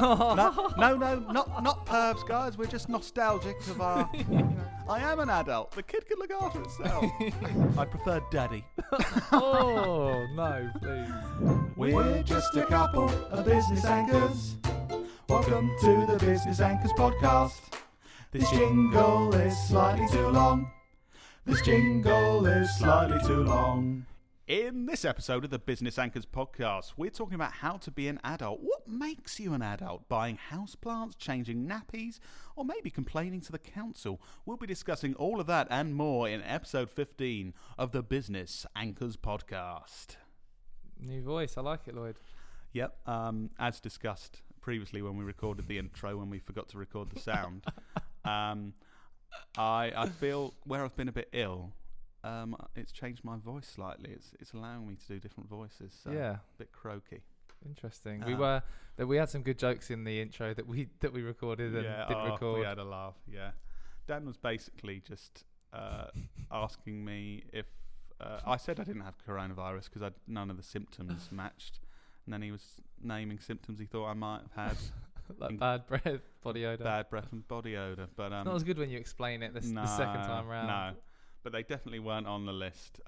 No, not pervs, guys. We're just nostalgic of our. I am an adult. The kid can look after itself. I prefer daddy. Oh, no, please. We're just a couple of business anchors. Welcome to the Business Anchors podcast. This jingle is slightly too long. This jingle is slightly too long. In this episode of the Business Anchors podcast, we're talking about how to be an adult. What makes you an adult? Buying houseplants, changing nappies, or maybe complaining to the council? We'll be discussing all of that and more in episode 15 of the Business Anchors podcast. New voice, I like it, Lloyd. Yep, as discussed previously when we recorded the intro, when we forgot to record the sound, I feel where I've been a bit ill, it's changed my voice slightly. It's allowing me to do different voices. So Yeah. a bit croaky. Interesting. We had some good jokes in the intro that we recorded and didn't record. We had a laugh. Yeah, Dan was basically just asking me if I said I didn't have coronavirus because none of the symptoms matched, and then he was naming symptoms he thought I might have had. Like bad breath, body odour. Bad breath and body odour, but not as good when you explain it the second time round. No, but they definitely weren't on the list.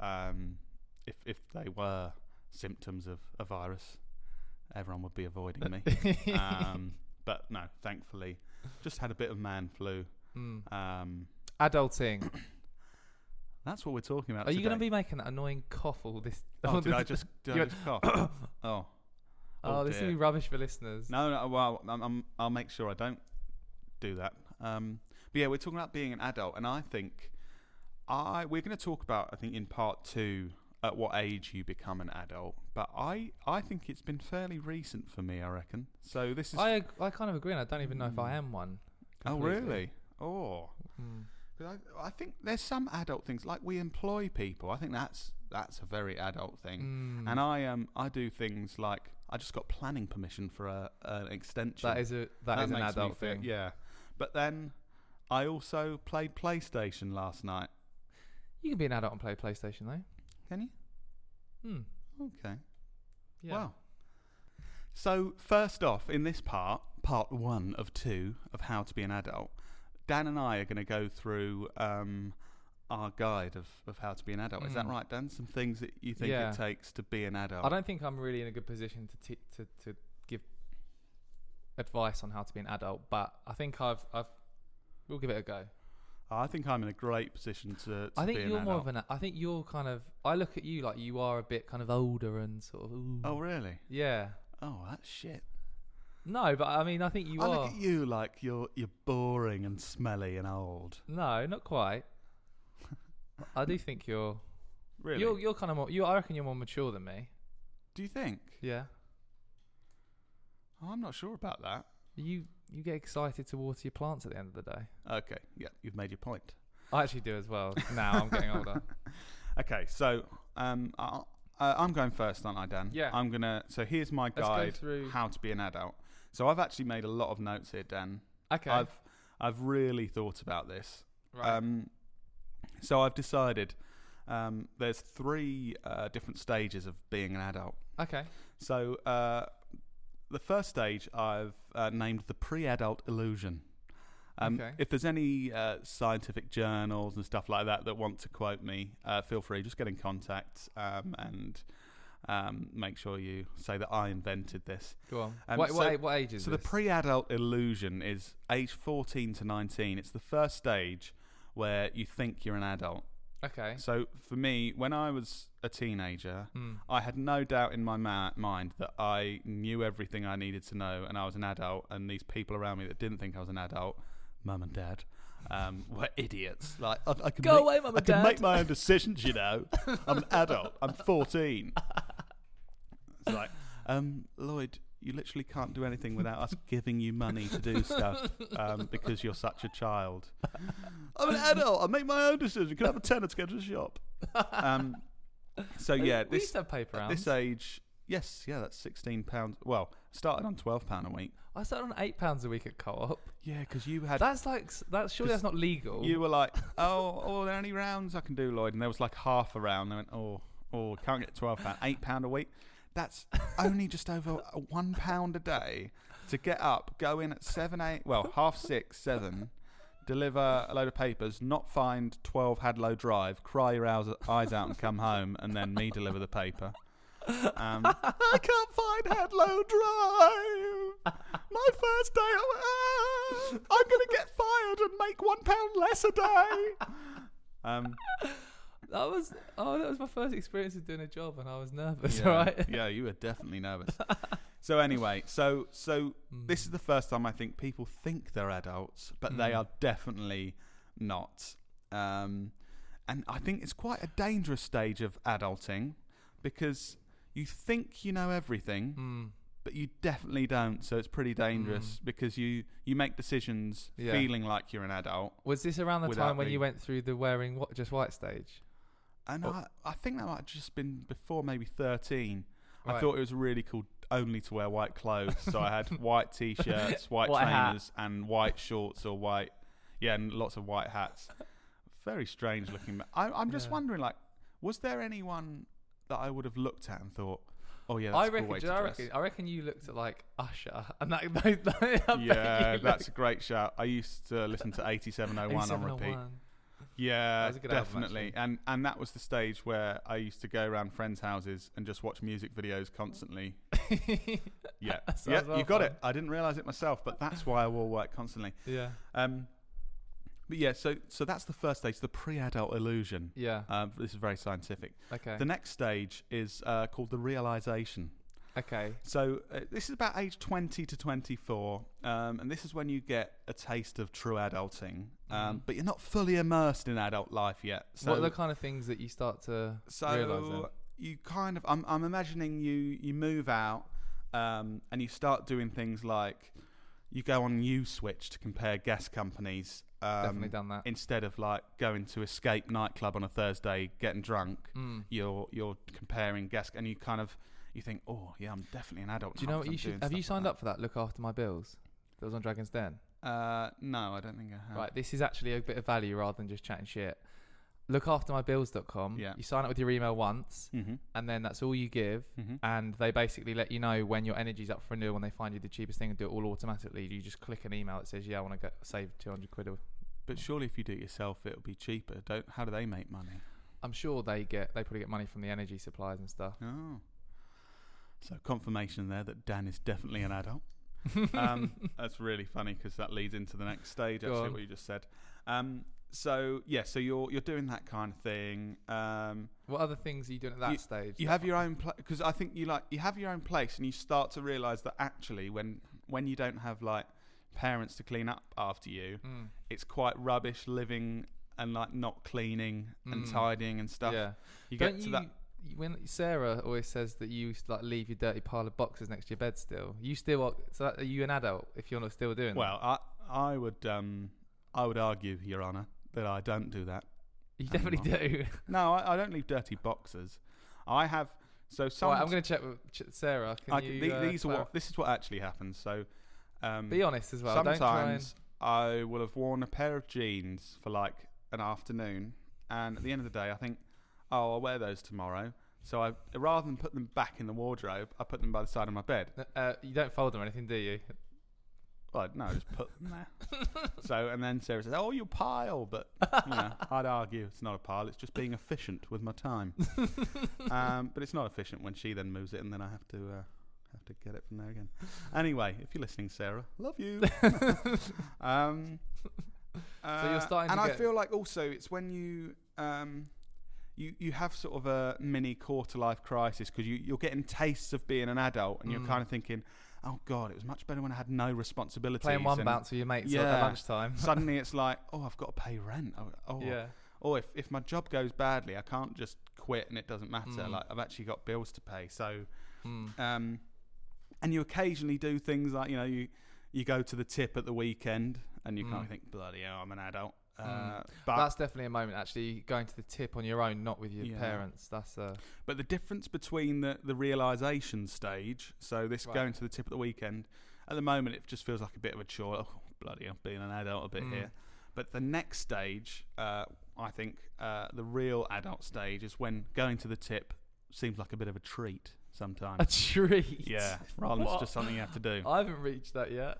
If they were symptoms of a virus, everyone would be avoiding me. But no, thankfully, just had a bit of man flu. Adulting. That's what we're talking about. Are you today. going to be making that annoying cough all this? Oh, did I just cough? Oh, this is going to be rubbish for listeners. No. Well, I'll make sure I don't do that. But yeah, we're talking about being an adult, and I think we're going to talk about, I think, in part 2, at what age you become an adult. But I think it's been fairly recent for me, I reckon. So this is. I kind of agree, and I don't even know if I am one. Completely. Oh, really? Oh. Because I think there's some adult things, like we employ people. I think that's a very adult thing. And I do things like I just got planning permission for an extension. That is an adult thing. Yeah. But then I also played PlayStation last night. You can be an adult and play PlayStation though. Can you? Okay. Yeah. Wow. So first off, in this part 1 of 2 of how to be an adult, Dan and I are going to go through our guide of how to be an adult. Is that right, Dan? Some things that you think it takes to be an adult. I don't think I'm really in a good position to give advice on how to be an adult, but I think we'll give it a go. I think I'm in a great position to I think be you're an more adult. of an. I think you're kind of. I look at you like you are a bit kind of older and sort of. Ooh. Oh really? Yeah. Oh, that's shit. No, but I mean, I think you I are. look at you like you're boring and smelly and old. No, not quite. I do think you're. Really? You're kind of more. I reckon you're more mature than me. Do you think? Yeah. Oh, I'm not sure about that. You get excited to water your plants at the end of the day. Okay, yeah, you've made your point. I actually do as well. Now I'm getting older. Okay, so I'm going first, aren't I, Dan? Yeah. So here's my guide, how to be an adult. So I've actually made a lot of notes here, Dan. Okay. I've really thought about this. Right. So I've decided there's 3 different stages of being an adult. Okay. So the first stage I've named the pre-adult illusion. Okay. If there's any scientific journals and stuff like that want to quote me, feel free. Just get in contact and make sure you say that I invented this. Go on. What age is so this? The pre-adult illusion is age 14 to 19. It's the first stage where you think you're an adult. Okay. So for me, when I was a teenager, I had no doubt in my mind that I knew everything I needed to know, and I was an adult. And these people around me that didn't think I was an adult, mum and dad, were idiots. Like I can Go away, mum and dad. I can make my own decisions, you know. I'm an adult. I'm 14. It's like, Lloyd, you literally can't do anything without us giving you money to do stuff because you're such a child. I'm an adult. I make my own decisions. Can I have a tenner to go to the shop? So yeah, we used to have paper rounds. This age, yes, yeah, that's £16. Well, started on £12 a week. I started on £8 a week at Co-op. Yeah, because you had. Surely that's not legal. You were like, are there any rounds I can do, Lloyd? And there was like half a round. They went, can't get £12, £8 a week. That's only just over £1 a day. to get up, go in at 7, 8, well, 6:30, 7, deliver a load of papers, not find 12 Hadlow Drive, cry your eyes out and come home, and then me deliver the paper. I can't find Hadlow Drive. My first day. I'm going to get fired and make £1 less a day. That was my first experience of doing a job, and I was nervous. Yeah, Right? Yeah, you were definitely nervous. So anyway, so this is the first time I think people think they're adults, but they are definitely not. And I think it's quite a dangerous stage of adulting because you think you know everything, but you definitely don't. So it's pretty dangerous because you make decisions feeling like you're an adult. Was this around the time when you went through the wearing just white stage? And I think that might have just been before maybe 13. Right. I thought it was really cool only to wear white clothes. So I had white T-shirts, white trainers, and white shorts or white, and lots of white hats. Very strange looking. I'm just wondering, like, was there anyone that I would have looked at and thought, oh yeah, that's a cool way to dress? I reckon you looked at like Usher, and that yeah, that's a great shout. I used to listen to 8701 on repeat. Yeah, definitely. And that was the stage where I used to go around friends' houses and just watch music videos constantly. Yeah, you got it. I didn't realise it myself, but that's why I wore white constantly. Yeah. But yeah, so that's the first stage, the pre-adult illusion. Yeah. This is very scientific. Okay. The next stage is called the realisation. Okay. So this is about age 20 to 24, and this is when you get a taste of true adulting, but you're not fully immersed in adult life yet. So what are the kind of things that you start to realise then? You kind of, I'm imagining you move out, and you start doing things like you go on Uswitch to compare gas companies. Definitely done that. Instead of like going to Escape nightclub on a Thursday, getting drunk, you're comparing gas, and you kind of. You think, oh yeah, I'm definitely an adult. Do you know what you should? Have you signed up for that? Look After My Bills. That was on Dragon's Den. No, I don't think I have. Right, this is actually a bit of value rather than just chatting shit. Lookaftermybills.com. Yeah. You sign up with your email once, and then that's all you give. And they basically let you know when your energy's up for renewal, when they find you the cheapest thing and do it all automatically. You just click an email that says, "Yeah, I want to save 200 quid." But surely, if you do it yourself, it'll be cheaper. How do they make money? I'm sure they probably get money from the energy suppliers and stuff. Oh. So confirmation there that Dan is definitely an adult. That's really funny because that leads into the next stage. Actually, what you just said. So you're doing that kind of thing. What other things are you doing at that stage? You have your own because I think you have your own place, and you start to realise that actually when you don't have like parents to clean up after you, it's quite rubbish living and like not cleaning and tidying and stuff. Yeah, you get to that. When Sarah always says that you like leave your dirty pile of boxes next to your bed still, are you an adult if you're not still doing that? Well, I would argue, Your Honour, that I don't do that. You definitely do. No, I don't leave dirty boxes. I have. So right, I'm going to check with Sarah. This is what actually happens. So be honest as well. Sometimes I will have worn a pair of jeans for like an afternoon, and at the end of the day, I think, oh, I'll wear those tomorrow. So rather than put them back in the wardrobe, I put them by the side of my bed. You don't fold them or anything, do you? Well, no, I just put them there. So, and then Sarah says, "Oh, you pile," but I'd argue it's not a pile. It's just being efficient with my time. But it's not efficient when she then moves it, and then I have to get it from there again. Anyway, if you're listening, Sarah, love you. So you're starting, and I feel like also it's when you have sort of a mini quarter-life crisis because you're getting tastes of being an adult, and you're kind of thinking, oh God, it was much better when I had no responsibilities. Playing one bounce with your mates at lunchtime. Suddenly it's like, oh, I've got to pay rent. Or if my job goes badly, I can't just quit and it doesn't matter. Like I've actually got bills to pay. So, and you occasionally do things like, you go to the tip at the weekend and you kind of think, bloody hell, I'm an adult. But that's definitely a moment, actually, going to the tip on your own, not with your parents. That's But the difference between the realisation stage, so this going to the tip at the weekend, at the moment it just feels like a bit of a chore. Oh, bloody hell, being an adult a bit here. But the next stage, I think the real adult stage is when going to the tip seems like a bit of a treat. sometimes. A treat. Yeah, rather than it's What? just something you have to do. I haven't reached that yet.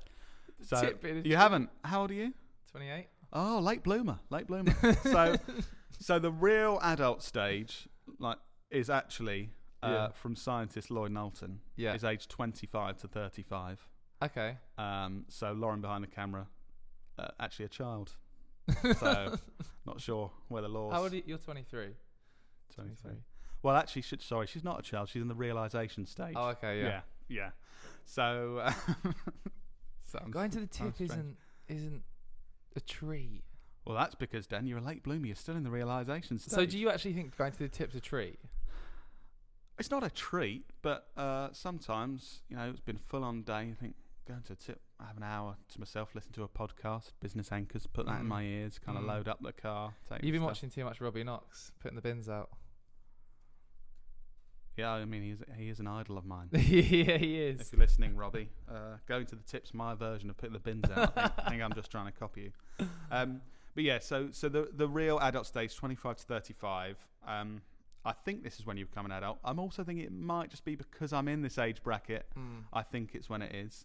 So Tip being a you treat. haven't. How old are you? 28. Oh, late bloomer. So the real adult stage, like, is actually from scientist Lloyd Knowlton. Yeah. Is aged 25 to 35. Okay. So Lauren behind the camera, actually a child. So not sure where the laws. How old are you? You're 23. 23. Well, actually, she's not a child. She's in the realisation stage. Oh, okay, Yeah. So going to the tip strange. isn't a treat. Well, that's because, Dan, you're a late bloomer. You're still in the realisation stage. So do you actually think going to the tip's a treat? It's not a treat, but sometimes, it's been a full-on day. You think, going to the tip, I have an hour to myself, listen to a podcast, Business Anchors, put that in my ears, kind of load up the car. You've been watching too much Robbie Knox, putting the bins out. Yeah, I mean, he is an idol of mine. Yeah, he is. If you're listening, Robbie, going to the tip's my version of putting the bins out. I think I'm just trying to copy you. But yeah, so the real adult stage, 25 to 35. I think this is when you become an adult. I'm also thinking it might just be because I'm in this age bracket. I think it's when it is.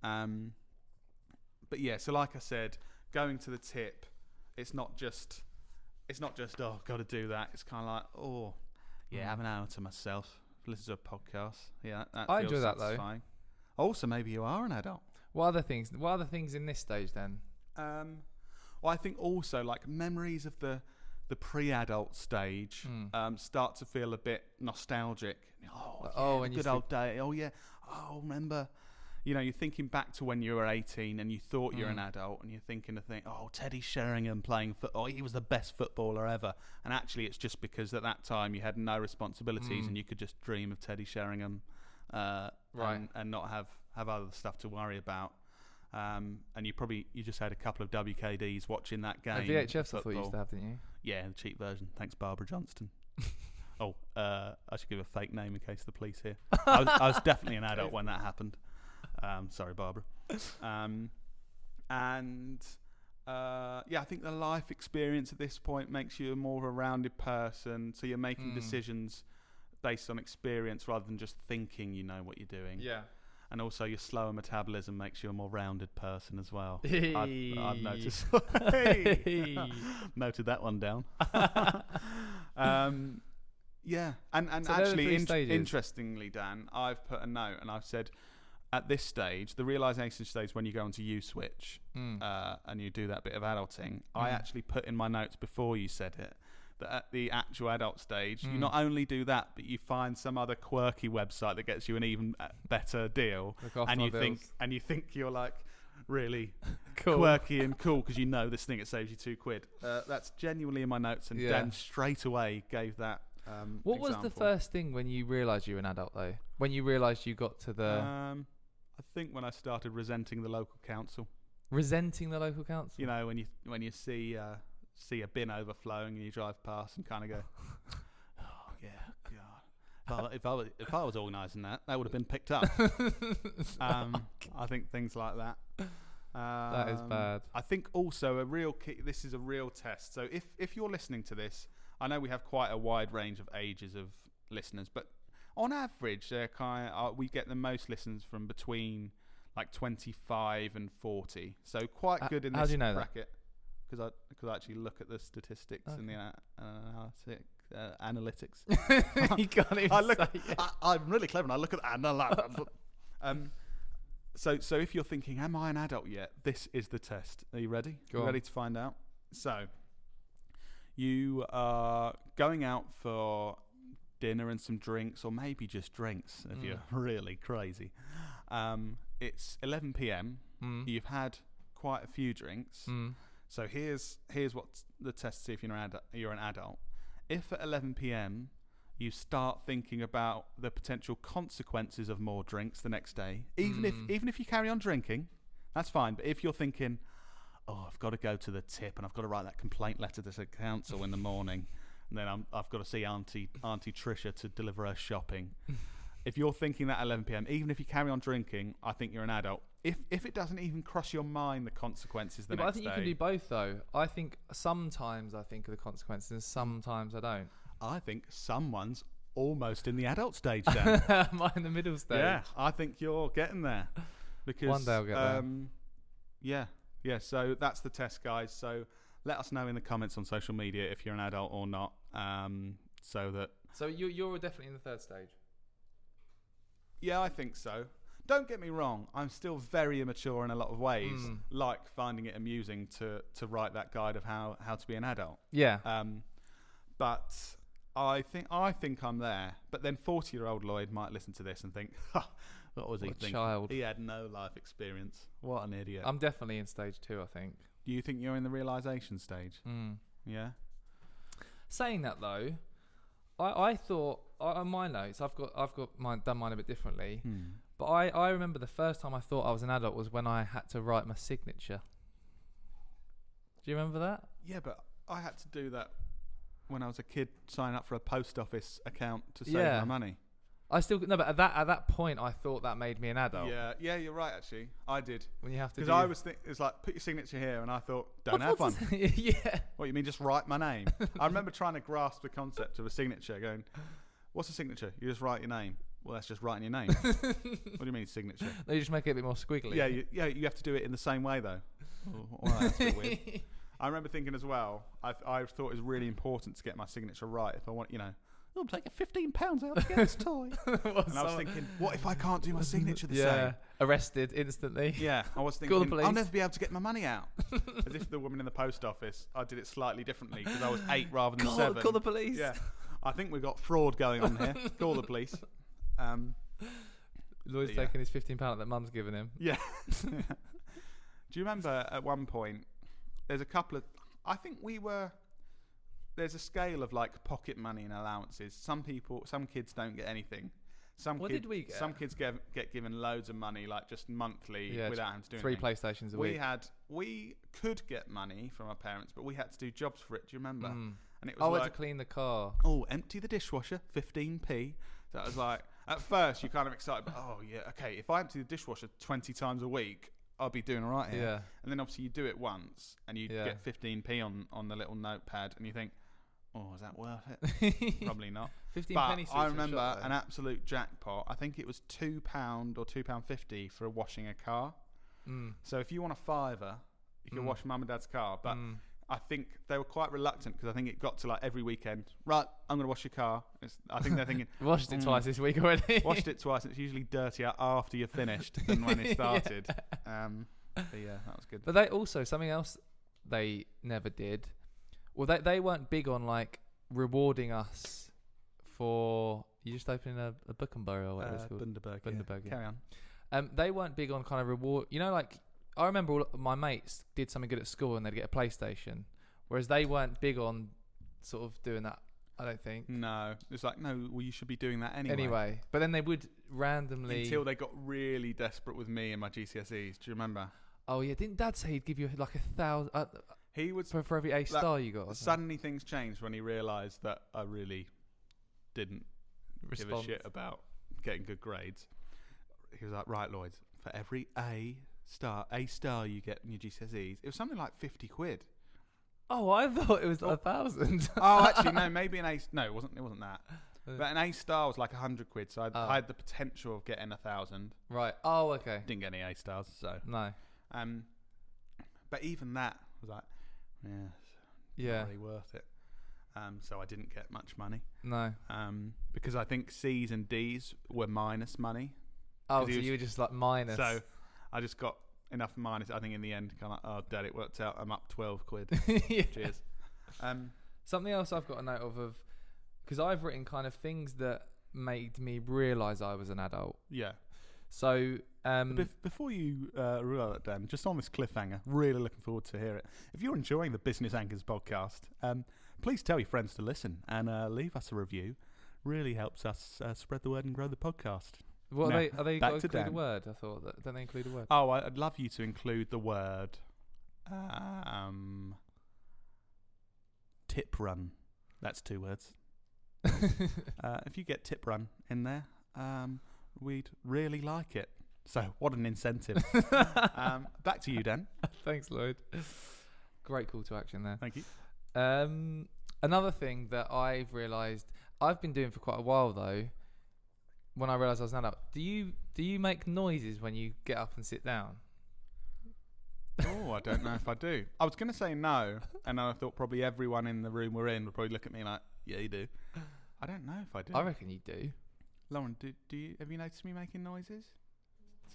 But yeah, so like I said, going to the tip, it's not just oh, got to do that. It's kind of like have an hour to myself, listen to a podcast. Yeah, that I feels enjoy that, though. satisfying. Also, maybe you are an adult. What other things? What other things in this stage then? Well, I think also like memories of the pre-adult stage start to feel a bit nostalgic. And good old day. Oh yeah. Oh, remember. You're thinking back to when you were 18 and you thought you're an adult, and you're thinking Teddy Sheringham playing football. He was the best footballer ever. And actually, it's just because at that time you had no responsibilities and you could just dream of Teddy Sheringham, and not have other stuff to worry about. And you just had a couple of WKDs watching that game. VHS, I thought you used to have, didn't you? Yeah, the cheap version. Thanks, Barbara Johnston. I should give a fake name in case the police hear. I was definitely an adult when that happened. Sorry, Barbara. I think the life experience at this point makes you a more of a rounded person. So you're making decisions based on experience rather than just thinking you know what you're doing. Yeah. And also your slower metabolism makes you a more rounded person as well. Hey. I've noticed. Noted that one down. Yeah. And So actually, stages. interestingly, Dan, I've put a note and I've said, at this stage, the realisation stage, when you go onto U-Switch and you do that bit of adulting, I actually put in my notes before you said it, that at the actual adult stage, you not only do that, but you find some other quirky website that gets you an even better deal, and you think you're like really cool. quirky and cool because you know this thing, it saves you £2. That's genuinely in my notes, and Dan straight away gave that. What was the first thing when you realised you were an adult, though? When you realised you got to the... I think when I started resenting the local council. Resenting the local council? When you see a bin overflowing and you drive past and kind of go, oh yeah, God. If I was organising that would have been picked up. I think things like that. That is bad. I think also a real key. This is a real test. So if you're listening to this, I know we have quite a wide range of ages of listeners, but on average, they're we get the most listens from between like 25 and 40. So quite good in this how do you know bracket. Because I actually look at the statistics and the analytics. You can't even say it. I'm really clever and I look at analytics. So if you're thinking, am I an adult yet? This is the test. Are you ready? Ready to find out? So you are going out for dinner and some drinks, or maybe just drinks if you're really crazy. It's 11 p.m. You've had quite a few drinks. So here's what the test to see if you're an adult. If at 11 p.m. you start thinking about the potential consequences of more drinks the next day, even if you carry on drinking, that's fine. But if you're thinking, oh, I've got to go to the tip and I've got to write that complaint letter to the council in the morning, and then I've got to see Auntie Tricia to deliver her shopping. If you're thinking that at 11 p.m, even if you carry on drinking, I think you're an adult. If it doesn't even cross your mind the consequences the next day. But I think you can do both, though. I think sometimes I think of the consequences and sometimes I don't. I think some ones almost in the adult stage, Dan. Am I in the middle stage? Yeah, I think you're getting there. Because one day I'll get there. Yeah. So that's the test, guys. So let us know in the comments on social media if you're an adult or not. So you're definitely in the third stage. Yeah, I think so. Don't get me wrong. I'm still very immature in a lot of ways, like finding it amusing to write that guide of how to be an adult. Yeah. But I think I'm there. But then 40-year-old Lloyd might listen to this and think, what was he thinking? Child. He had no life experience. What an idiot. I'm definitely in stage 2, I think. Do you think you're in the realisation stage? Yeah. Saying that though, I thought on my notes I've got done mine a bit differently. But I remember the first time I thought I was an adult was when I had to write my signature. Do you remember that? Yeah, but I had to do that when I was a kid, sign up for a post office account to save my money. But at that point I thought that made me an adult. Yeah, you're right. Actually, I did. When you have to, because I was it's like put your signature here, and I thought don't have one. Yeah. What you mean? Just write my name? I remember trying to grasp the concept of a signature. Going, what's a signature? You just write your name. Well, that's just writing your name. What do you mean signature? No, you just make it a bit more squiggly. Yeah, you have to do it in the same way though. All right, that's a bit weird. I remember thinking as well. I thought it was really important to get my signature right if I want, I'm taking £15 out to get this toy. And I was thinking, what if I can't do my signature the same? Arrested instantly. Yeah, I was thinking, I'll never be able to get my money out. As if the woman in the post office, I did it slightly differently because I was 8 rather than 7. Call the police. Yeah, I think we've got fraud going on here. Call the police. Lloyd's taking his £15 that Mum's given him. Yeah. Do you remember at one point, there's a couple of, I think there's a scale of like pocket money and allowances. Some kids don't get anything. What did we get? Some kids get given loads of money, like just monthly, without having to do 3 anything. PlayStations a week. We could get money from our parents, but we had to do jobs for it. Do you remember? And it was I like, had to clean the car. Oh, empty the dishwasher, 15p. So it was like, at first you're kind of excited, but okay, if I empty the dishwasher 20 times a week, I'll be doing all right here. Yeah. And then obviously you do it once, and you get 15p on the little notepad, and you think, oh, is that worth it? Probably not. 15 but penny I remember an absolute jackpot. I think it was £2 or £2.50 for washing a car. So if you want a $5, you can wash mum and dad's car. But I think they were quite reluctant because I think it got to like every weekend. Right, I'm going to wash your car. I think they're thinking washed it twice this week already. Washed it twice. It's usually dirtier after you're finished than when it started. But yeah, that was good. But they also something else they never did. Well, they weren't big on like rewarding us for you just opening a Buchenberg or whatever it's called. Bundaberg. Yeah. Carry on. They weren't big on kind of reward. Like I remember all my mates did something good at school and they'd get a PlayStation, whereas they weren't big on sort of doing that. I don't think. No, it's like well, you should be doing that anyway. Anyway, but then they would randomly until they got really desperate with me and my GCSEs. Do you remember? Oh yeah, didn't Dad say he'd give you like 1,000? He would for every A star you got. Suddenly things changed when he realised that I really didn't give a shit about getting good grades. He was like, right, Lloyd, for every A star you get in your GCSEs, it was something like 50 quid. Oh, I thought it was 1,000. Oh, actually, no, maybe an A. No, it wasn't that. But an A star was like 100 quid, so I had the potential of getting 1,000. Right. Oh, okay. Didn't get any A stars, so no. But even that was like, not really worth it. So I didn't get much money. No. Because I think C's and D's were minus money. Oh, so you were just like minus. So I just got enough minus. I think in the end, kind of, oh, Dad, it worked out. I'm up 12 quid. Yeah. Cheers. Something else I've got a note of because I've written kind of things that made me realise I was an adult. Yeah. So before you realise that, Dan, just on this cliffhanger, really looking forward to hear it. If you're enjoying the Business Anchors podcast, please tell your friends to listen and leave us a review. Really helps us spread the word and grow the podcast. What are they got to include Dan. a word? I thought don't they include a word? Oh, I'd love you to include the word tip run. That's 2 words. If you get tip run in there, we'd really like it. So what an incentive. Back to you, Dan. Thanks, Lloyd. Great call to action there. Thank you. Another thing that I've realised, I've been doing for quite a while though. When I realised I was an adult, do you make noises when you get up and sit down? Oh, I don't know if I do. I was going to say no, and I thought probably everyone in the room we're in would probably look at me like, yeah, you do. I don't know if I do. I reckon you do. Lauren, do you have you noticed me making noises?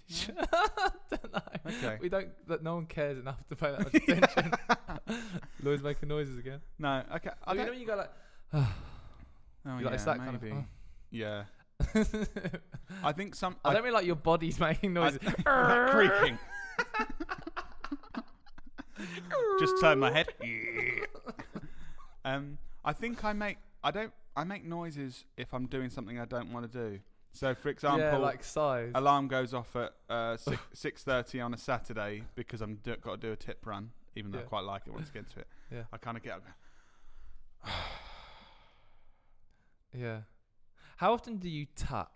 I don't know. Okay. We don't. That no one cares enough to pay that much attention. Lloyd's making noises again. No. Okay. You know when you go like, Oh you yeah, like, it's that kind of. maybe. Yeah. I think some. I don't mean like your body's making noises. Creaking. Just turn my head. I think I make noises if I'm doing something I don't want to do. So, for example, yeah, like sighs. alarm goes off at 6:30 on a Saturday because got to do a tip run, even though I quite like it once I get to it. Yeah. I kind of get up. Yeah. How often do you tut?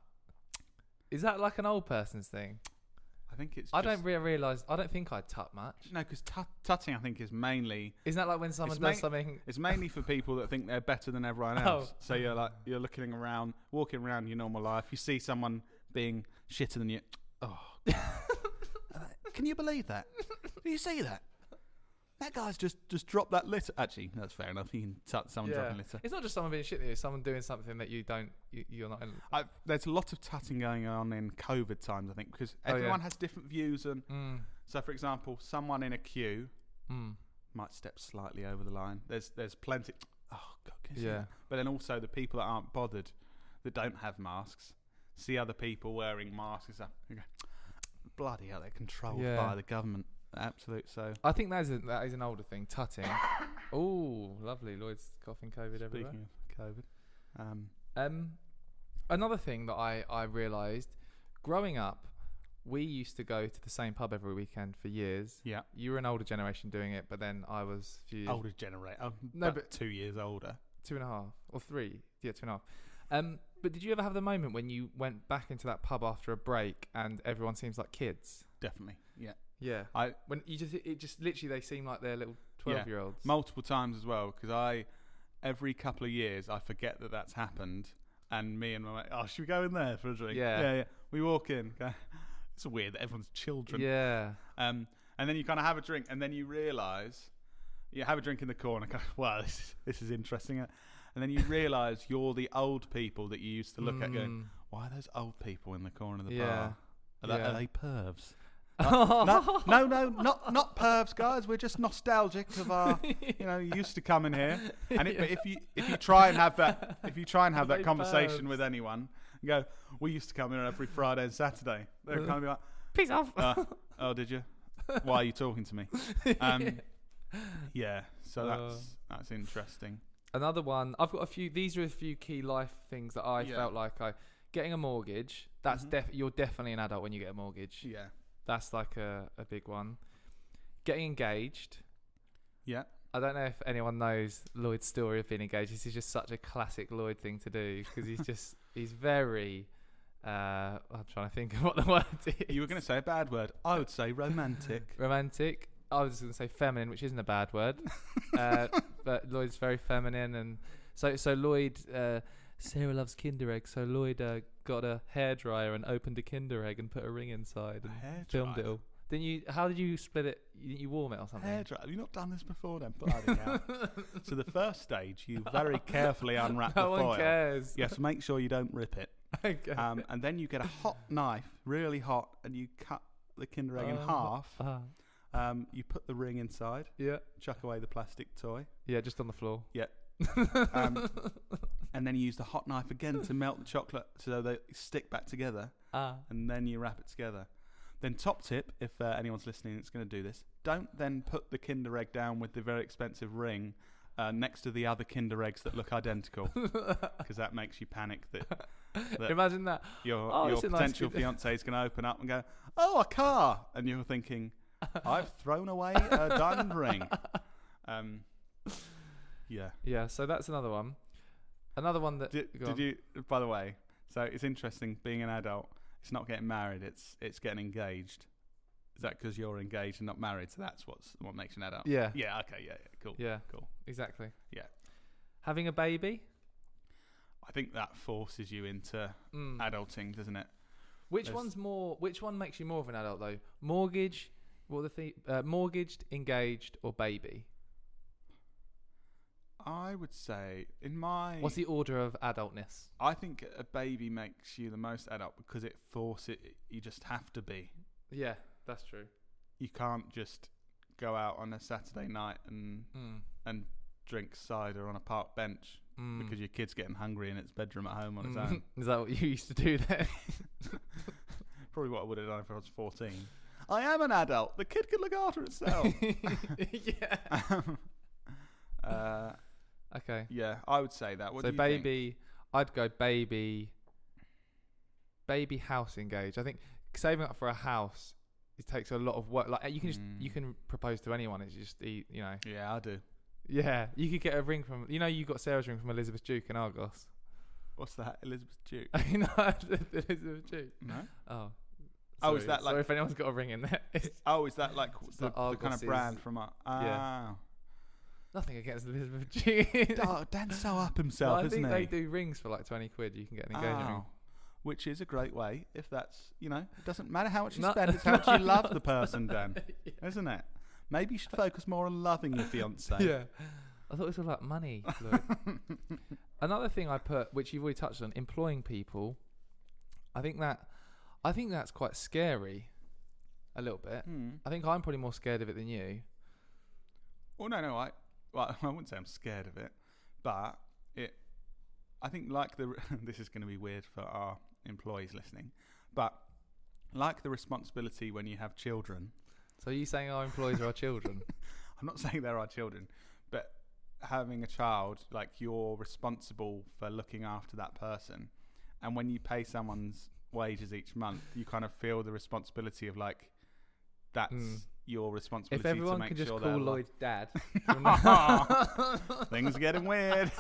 Is that like an old person's thing? I think it's. I don't realise. I don't think I tut much. No, because tutting, I think, is mainly. Isn't that like when someone does something? It's mainly for people that think they're better than everyone else. So you're looking around, walking around your normal life. You see someone being shitter than you. Oh, can you believe that? Do you see that? That guy's just dropped that litter. Actually, that's fair enough. You can tut someone dropping litter. It's not just someone being shit. It's someone doing something that you're not. There's a lot of tutting going on in COVID times, I think, because everyone has different views. And so, for example, someone in a queue might step slightly over the line. There's plenty. Oh God, can you see that? But then also the people that aren't bothered, that don't have masks, see other people wearing masks. You go, bloody hell, they're controlled by the government. Absolute. So I think that is an older thing. Tutting. Oh, lovely. Lloyd's coughing COVID everywhere. Speaking of COVID, another thing that I realised, growing up, we used to go to the same pub every weekend for years. Yeah. You were an older generation doing it, but then I was a few years older generation. No, but 2 years older. 2.5 or 3. Yeah, 2.5. But did you ever have the moment when you went back into that pub after a break and everyone seems like kids? Definitely. Yeah. Yeah. When it just literally they seem like they're little 12-year-olds. Multiple times as well, because every couple of years I forget that's happened, and me and my mate, should we go in there for a drink? Yeah. We walk in. It's weird that everyone's children. Yeah. And then you kind of have a drink, and then you realise you have a drink in the corner. Kind of, wow, this is interesting. And then you realise you're the old people that you used to look at, going, why are those old people in the corner of the bar? Are they pervs? No, not pervs, guys. We're just nostalgic of our, you used to come in here. And but if you try and have that conversation with anyone and go, we used to come here every Friday and Saturday, they're kind of be like, peace off. Oh, did you? Why are you talking to me? Yeah. So that's interesting. Another one. I've got a few. These are a few key life things that I felt like getting a mortgage. That's you're definitely an adult when you get a mortgage. Yeah. That's like a big one. Getting engaged. Yeah. I don't know if anyone knows Lloyd's story of being engaged. This is just such a classic Lloyd thing to do because he's very. I'm trying to think of what the word is. You were going to say a bad word. I would say romantic. Romantic. I was going to say feminine, which isn't a bad word. But Lloyd's very feminine, and so Lloyd. Sarah loves Kinder Egg, so Lloyd got a hairdryer and opened a Kinder Egg and put a ring inside and filmed it all. Then how did you split it? You warm it or something? Hairdryer. Have you not done this before then? Bloody hell. So the first stage, you very carefully unwrap the foil. No one cares. You have to make sure you don't rip it. Okay. And then you get a hot knife, really hot, and you cut the Kinder Egg in half. You put the ring inside. Yeah. Chuck away the plastic toy. Yeah, just on the floor. Yeah. And then you use the hot knife again to melt the chocolate so they stick back together. And then you wrap it together. Then top tip, if anyone's listening that's going to do this, don't then put the Kinder Egg down with the very expensive ring next to the other Kinder Eggs that look identical, because that makes you panic that imagine that your potential fiancé is going to open up and go, oh, a car, and you're thinking, I've thrown away a diamond ring. Yeah, so that's another one. Another one that... Did you, by the way, so it's interesting, being an adult, it's not getting married, it's getting engaged. Is that because you're engaged and not married? So that's what makes you an adult? Yeah. Yeah, okay, yeah, cool. Yeah, cool. Exactly. Yeah. Having a baby? I think that forces you into adulting, doesn't it? Which one makes you more of an adult though? Mortgaged, engaged, or baby? I would say What's the order of adultness? I think a baby makes you the most adult because it forces it. You just have to be. Yeah, that's true. You can't just go out on a Saturday night and drink cider on a park bench because your kid's getting hungry in its bedroom at home on its own. Is that what you used to do then? Probably what I would have done if I was 14. I am an adult. The kid can look after itself. Yeah. Okay. Yeah, I would say that. What so do you baby, think? I'd go baby, house engaged. I think saving up for a house, it takes a lot of work. Like you can you can propose to anyone. It's just Yeah, I do. Yeah, you could get a ring from. You got Sarah's ring from Elizabeth Duke in Argos. What's that, Elizabeth Duke? Elizabeth Duke. No. Oh. Sorry, is that like? Sorry if anyone's got a ring in there. Is that like the kind of brand from? Yeah. Nothing against Elizabeth Duke. Dan's so up himself, isn't he? I think they do rings for like 20 quid. You can get an engagement ring. Which is a great way if that's, it doesn't matter how much you spend, it's how much you love the person, Dan. Yeah. Isn't it? Maybe you should focus more on loving your fiancé. Yeah. I thought it was all about money. Another thing I put, which you've already touched on, employing people. I think that's quite scary a little bit. I think I'm probably more scared of it than you. Well, no, I wouldn't say I'm scared of it, but I think this is going to be weird for our employees listening, but like the responsibility when you have children. So are you saying our employees are our children? I'm not saying they're our children, but having a child, like you're responsible for looking after that person. And when you pay someone's wages each month, you kind of feel the responsibility of like, that's your responsibility to make sure. If everyone could just call Lloyd Dad. Things are getting weird.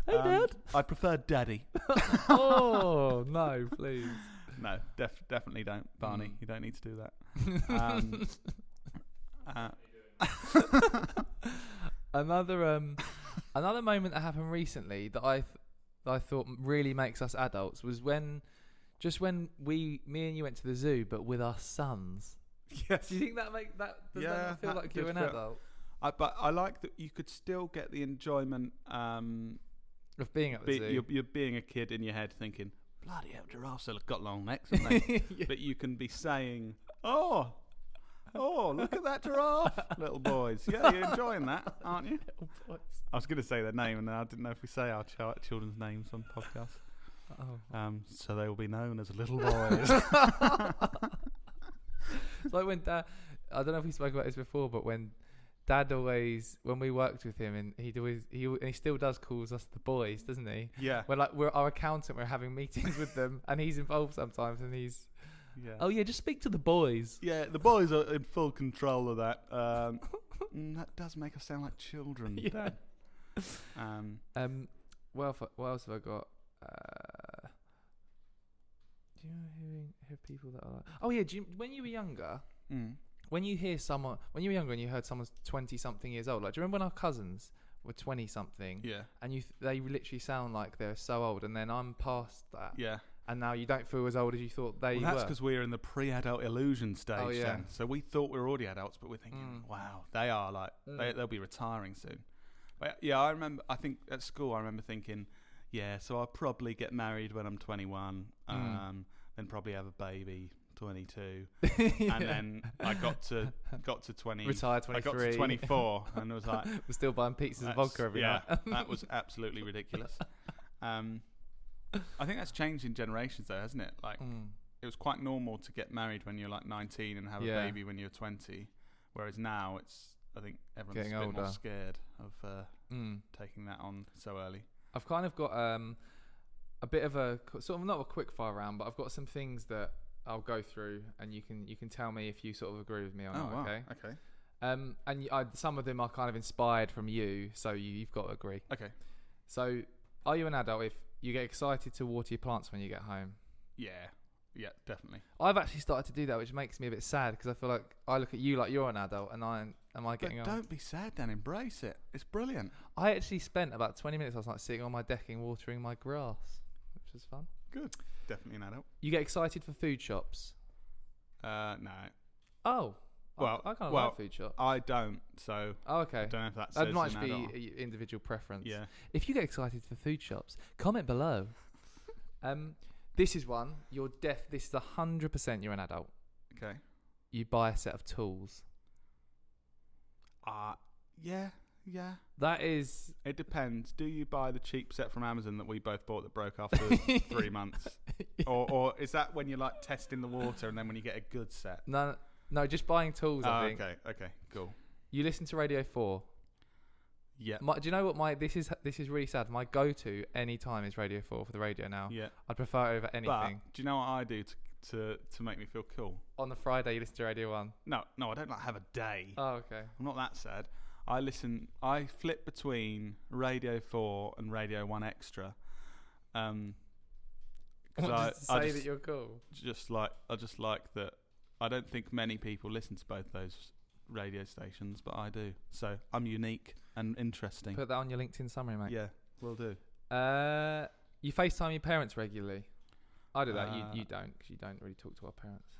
Hey, Dad. I prefer Daddy. Oh, no, please. No, definitely don't, Barney. You don't need to do that. Another moment that happened recently that I thought really makes us adults was when me and you went to the zoo, but with our sons. Yes. Do you think that does that feel like you're an adult? But I like that you could still get the enjoyment of being at the zoo. You're being a kid in your head thinking, bloody hell, giraffes have got long necks, haven't they? Yeah. But you can be saying, oh, look at that giraffe, little boys. Yeah, you're enjoying that, aren't you? I was going to say their name, and I didn't know if we say our children's names on podcasts. So they will be known as little boys. It's like when Dad, I don't know if we spoke about this before, but when Dad always, when we worked with him, and he still does calls us the boys, doesn't he? Yeah. We're our accountant, we're having meetings with them, and he's involved sometimes, and he's, oh yeah, just speak to the boys. Yeah, the boys are in full control of that. That does make us sound like children, Dad. What else have I got? Do you know who people that are like? Oh yeah, when you were younger, when you were younger and you heard someone's 20-something years old, like do you remember when our cousins were 20-something? Yeah. And they literally sound like they're so old, and then I'm past that. Yeah. And now you don't feel as old as you thought they were. That's because we're in the pre-adult illusion stage. Oh, yeah. Then. So we thought we were already adults, but we're thinking, wow, they are like they'll be retiring soon. But yeah, I think at school I remember thinking, yeah, so I'll probably get married when I'm 21, then probably have a baby 22, and then I got to 20, retired 23. I got to 24, and was like, we're still buying pizzas and vodka every night. That was absolutely ridiculous. I think that's changed in generations, though, hasn't it? Like, it was quite normal to get married when you're like 19 and have a baby when you're 20, whereas now I think everyone's getting a bit older. more scared of taking that on so early. I've kind of got a bit of a sort of not a quick fire round, but I've got some things that I'll go through, and you can tell me if you sort of agree with me or not. Wow. Okay. And some of them are kind of inspired from you, so you've got to agree. Okay. So, are you an adult if you get excited to water your plants when you get home? Yeah. Yeah, definitely. I've actually started to do that, which makes me a bit sad because I feel like I look at you like you're an adult, and am I getting But old? don't be sad, Dan. Embrace it. It's brilliant. I actually spent about 20 minutes last night sitting on my decking watering my grass, which was fun. Good. Definitely an adult. You get excited for food shops? No. Oh, Well, I kind of well, like food shops. I don't. So Oh, okay. I don't know if that says That might an be adult. individual preference. Yeah. If you get excited for food shops, comment below. This is one. This is 100% you're an adult. Okay. You buy a set of tools. Yeah. That is. It depends. Do you buy the cheap set from Amazon that we both bought that broke after 3 months, or is that when you're like testing the water and then when you get a good set? No, just buying tools. I think. Okay, cool. You listen to Radio 4. Yeah. Do you know what this is really sad. My go-to any time is Radio 4 for the radio now. Yeah. I'd prefer it over But anything. do you know what I do to make me feel cool? On the Friday, you listen to Radio 1. No, I don't like have a day. Oh, okay. I'm not that sad. I flip between Radio 4 and Radio 1 Extra. Just to say that you're cool. I just like that. I don't think many people listen to both those radio stations, but I do. So I'm unique and interesting. Put that on your LinkedIn summary, mate. Yeah, will do. You FaceTime your parents regularly. I do that. You Uh, don't, because you don't really talk to our parents.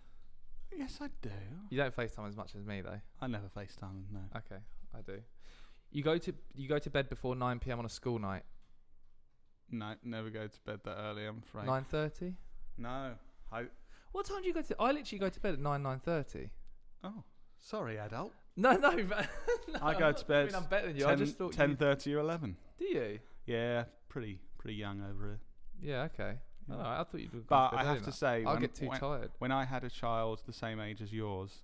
Yes, I do. You don't FaceTime as much as me, though. I never FaceTime. No. Okay, I do. You go to bed before 9 p.m. on a school night. No, never go to bed that early. I'm afraid. 9:30. No. What time do you go to? I literally go to bed at 9:30. Oh, sorry, adult. No, no. I go to bed. I mean, I'm better than you. I just thought 10:30 or 11. Do you? Yeah, pretty young over here. Yeah. Okay. Yeah. All right, I thought you'd. Go But to bed I have early to enough. say, I'll get too tired. when I had a child the same age as yours,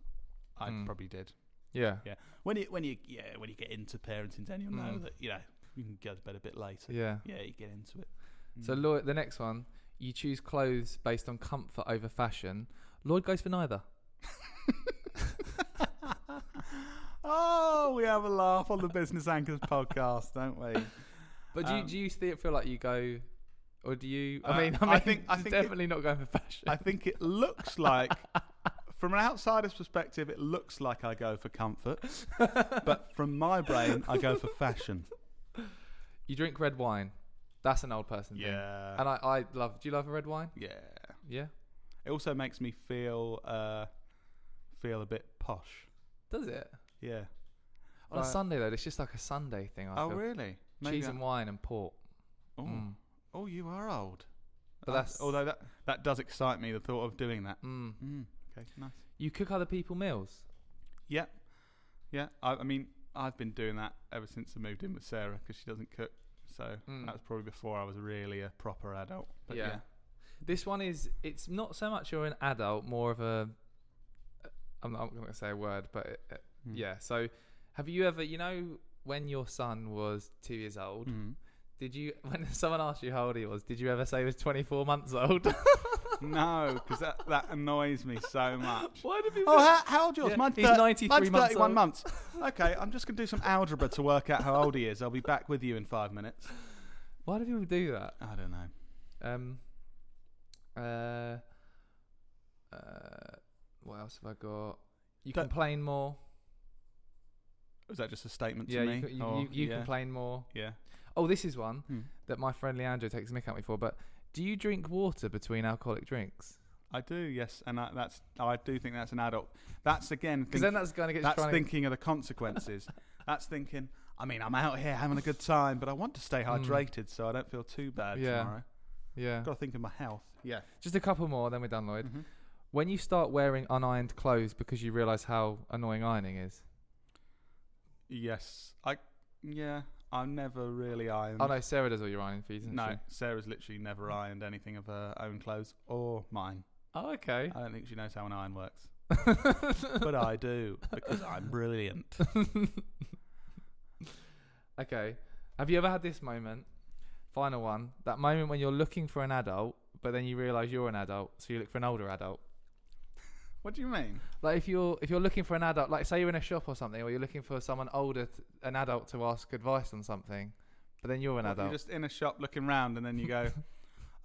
I probably did. Yeah. Yeah. When you get into parenting, then you'll know that you can go to bed a bit later. Yeah. Yeah, you get into it. So Lloyd, the next one, you choose clothes based on comfort over fashion. Lloyd goes for neither. Oh, we have a laugh on the Business Anchors podcast, don't we? But do you feel like you go, or do you? I think definitely not going for fashion. I think it looks like, from an outsider's perspective, it looks like I go for comfort, but from my brain, I go for fashion. You drink red wine. That's an old person thing. Yeah. And I love. Do you love a red wine? Yeah. Yeah. It also makes me feel a bit posh. Does it? Yeah. On a Sunday though, it's just like a Sunday thing. I Oh feel. really? Cheese and wine and port. Oh. Oh, you are old. But that's although that does excite me, the thought of doing that. Okay, nice. You cook other people meals. Yeah. I mean, I've been doing that ever since I moved in with Sarah because she doesn't cook. So that was probably before I was really a proper adult. But yeah. This one it's not so much you're an adult, more of a, I'm not going to say a word, but yeah. So have you ever, when your son was 2 years old, did you, when someone asked you how old he was, did you ever say he was 24 months old? No, because that annoys me so much. Why do people... Oh, how old is yours? Yeah, Mine's he's 93 mine's months 31 old. months. Okay, I'm just going to do some algebra to work out how old he is. I'll be back with you in 5 minutes. Why do people do that? I don't know. What else have I got? You complain more. Was that just a statement Yeah, to me? you complain more. Yeah. Oh, this is one that my friend Leandro takes the mick at me for. But do you drink water between alcoholic drinks? I do, yes, and I do think that's an adult. That's again Because then that's going to get. That's thinking of the consequences. That's thinking. I mean, I'm out here having a good time, but I want to stay hydrated so I don't feel too bad tomorrow. Yeah. Got to think of my health. Yeah. Just a couple more, then we're done, Lloyd. When you start wearing unironed clothes because you realise how annoying ironing is. Yes, I've never really ironed. Oh no, Sarah does all your ironing for you, doesn't No, she? Sarah's literally never ironed anything of her own clothes or mine. Oh, okay. I don't think she knows how an iron works. But I do, because I'm brilliant. Okay. Have you ever had this moment? Final one. That moment when you're looking for an adult, but then you realise you're an adult, so you look for an older adult. What do you mean? Like if you're looking for an adult, like say you're in a shop or something, or you're looking for someone older, an adult to ask advice on something, but then you're an adult. You're just in a shop looking round and then you go,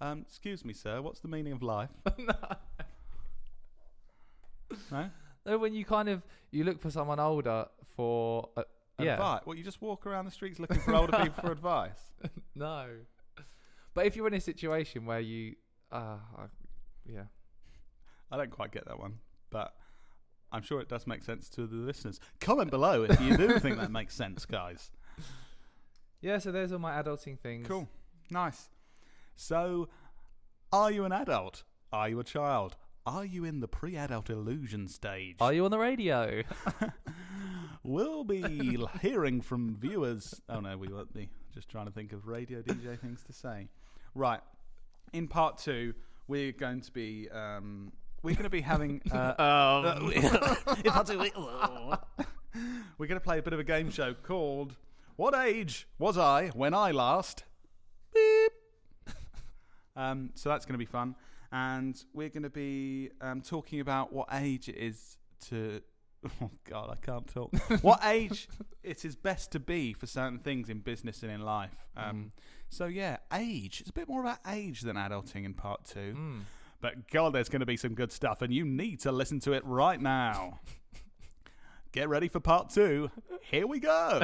Excuse me, sir. What's the meaning of life? No? No, when you you look for someone older for Advice? Well, you just walk around the streets looking for older people for advice? No. But if you're in a situation where you, yeah. I don't quite get that one, but I'm sure it does make sense to the listeners. Comment below if you do think that makes sense, guys. Yeah, so there's all my adulting things. Cool. Nice. So, are you an adult? Are you a child? Are you in the pre-adult illusion stage? Are you on the radio? We'll be hearing from viewers. Oh no, we won't be. Just trying to think of radio DJ things to say. Right. In part 2, we're going to be having. We're going to play a bit of a game show called "What Age Was I When I Last?" Beep. So that's going to be fun, and we're going to be talking about what age it is to. Oh God, I can't talk. What age it is best to be for certain things in business and in life. So yeah, age. It's a bit more about age than adulting in part 2. But God, there's going to be some good stuff, and you need to listen to it right now. Get ready for part 2. Here we go.